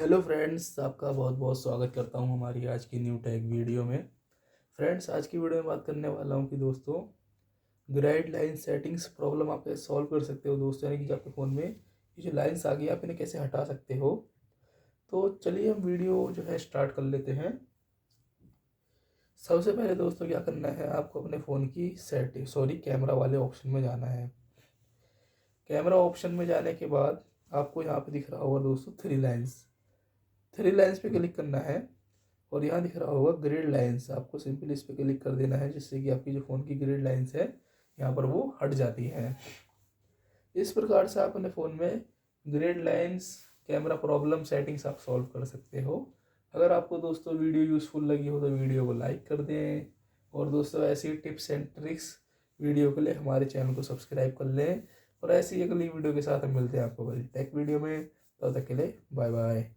Hello friends, आपका बहुत बहुत स्वागत करता हूं हमारी आज की न्यू टेक वीडियो में। फ्रेंड्स, आज की वीडियो में बात करने वाला हूं कि दोस्तों ग्राइड लाइन सेटिंग्स प्रॉब्लम आप कैसे सॉल्व कर सकते हो दोस्तों। यानी कि आपके फ़ोन में ये जो लाइंस आ गई आप इन्हें कैसे हटा सकते हो। तो चलिए हम वीडियो जो है स्टार्ट कर लेते हैं। सबसे पहले दोस्तों क्या करना है, आपको अपने फ़ोन की कैमरा वाले ऑप्शन में जाना है। कैमरा ऑप्शन में जाने के बाद आपको यहाँ पे दिख रहा होगा दोस्तों थ्री लाइन्स पे क्लिक करना है और यहाँ दिख रहा होगा ग्रिड लाइन्स। आपको सिंपली इस पर क्लिक कर देना है जिससे कि आपकी जो फ़ोन की ग्रिड लाइन्स है यहाँ पर वो हट जाती हैं। इस प्रकार से आप अपने फ़ोन में grid lines camera problem settings आप सॉल्व कर सकते हो। अगर आपको दोस्तों वीडियो यूज़फुल लगी हो तो वीडियो को लाइक कर दें और दोस्तों ऐसी टिप्स एंड ट्रिक्स वीडियो के लिए हमारे चैनल को सब्सक्राइब कर लें। और ऐसी अगली वीडियो के साथ हम मिलते हैं आपको अगली टेक वीडियो में। तब तक के लिए बाय बाय।